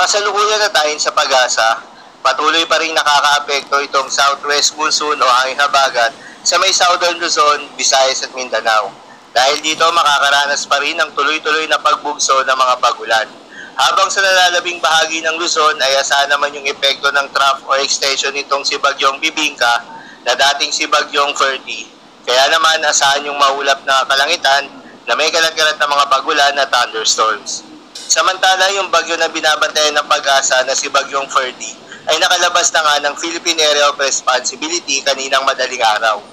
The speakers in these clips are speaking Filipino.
kasalukuyan na tayo sa pag-asa, patuloy pa rin nakakaapekto itong southwest monsoon o hangin habagat sa may southern Luzon, Visayas at Mindanao. Dahil dito makakaranas pa rin ang tuloy-tuloy na pagbugso ng mga pagulan. Habang sa nalalabing bahagi ng Luzon ay asahan naman yung epekto ng trough or extension nitong si Bagyong Bibingka na dating si Bagyong Ferdy. Kaya naman asahan yung maulap na kalangitan na may kalat-kalat na mga pagulan na thunderstorms. Samantala yung bagyo na binabantayan ng pag-asa na si Bagyong Ferdy ay nakalabas na nga ng Philippine Area of Responsibility kaninang madaling araw.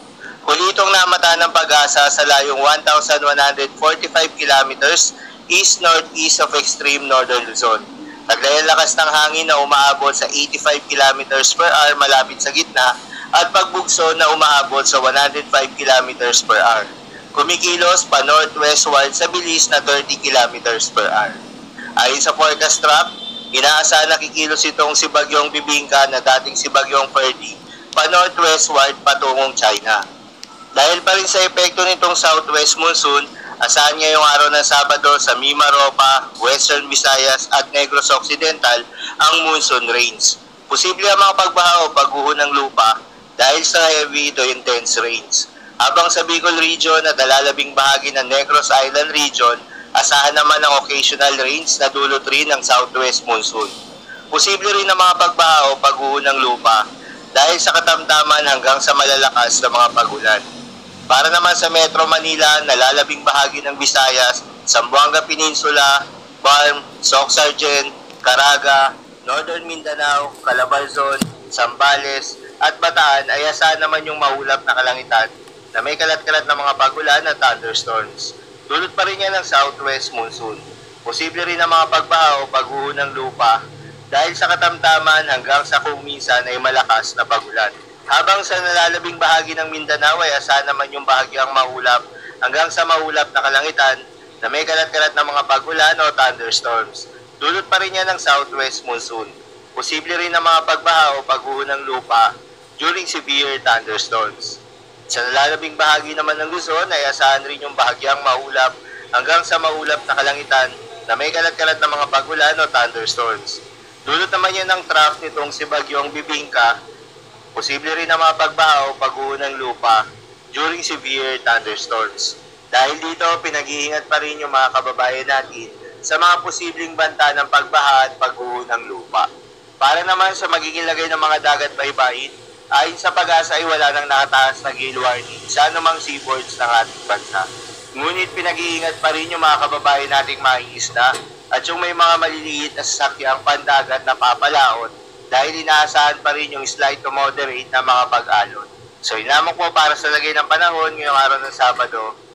Huli itong namata ng pag-asa sa layong 1,145 kilometers east-northeast of extreme northern Luzon. Taglay ang lakas ng hangin na umaabot sa 85 kilometers per hour malapit sa gitna at pagbugso na umaabot sa 105 kilometers per hour. Kumikilos pa northwestward sa bilis na 30 kilometers per hour. Ayon sa forecast track, inaasahan na kikilos itong si Bagyong Bibingka na dating si Bagyong Ferdy pa northwestward patungong China. Dahil pa rin sa epekto nitong southwest monsoon, asahan ngayong araw ng Sabado sa Mimaropa, Western Visayas at Negros Occidental ang monsoon rains. Posible ang mga pagbaha o pagguho ng lupa dahil sa heavy to intense rains. Habang sa Bicol Region at dalalabing bahagi ng Negros Island Region, asahan naman ang occasional rains na dulot rin ng southwest monsoon. Posible rin ang mga pagbaha o pagguho ng lupa dahil sa katamtaman hanggang sa malalakas na mga pagulan. Para naman sa Metro Manila, nalalabing bahagi ng Visayas, Zamboanga Peninsula, Balm, Soc-Sargent, Caraga, Northern Mindanao, Calabarzon, Zambales at Bataan ay asahan naman yung maulap na kalangitan na may kalat-kalat na mga pagulan at thunderstorms. Dulot pa rin yan ng southwest monsoon. Posible rin ang mga pagbaha o pagguho ng lupa dahil sa katamtaman hanggang sa kung minsan ay malakas na pagulan. Habang sa nalalabing bahagi ng Mindanao ay asahan naman yung bahagyang maulap hanggang sa maulap na kalangitan na may kalat-kalat na mga pagulan o thunderstorms. Dulot pa rin yan ng southwest monsoon. Posible rin ang mga pagbaha o pagguho ng lupa during severe thunderstorms. Sa nalalabing bahagi naman ng Luzon ay asahan rin yung bahagyang maulap hanggang sa maulap na kalangitan na may kalat-kalat na mga pagulan o thunderstorms. Dulot naman yan ng trough nitong si Bagyong Bibingka. Posible rin ang mga pagbaha o pagguho ng lupa during severe thunderstorms. Dahil dito, pinag-iingat pa rin yung mga kababayan natin sa mga posibleng banta ng pagbaha at pagguho ng lupa. Para naman sa magiging lagay ng mga dagat baybayin, ayon sa pag-asa ay wala nang nakataas na gale warning sa anumang seaboards ng ating bansa. Ngunit pinag-iingat pa rin yung mga kababayan nating mangingisda at yung may mga maliliit na sasakyang pandagat na papalaot dahil inaasahan pa rin yung slight to moderate na mga pag-alon. So, inamok po para sa lagay ng panahon ngayong araw ng Sabado.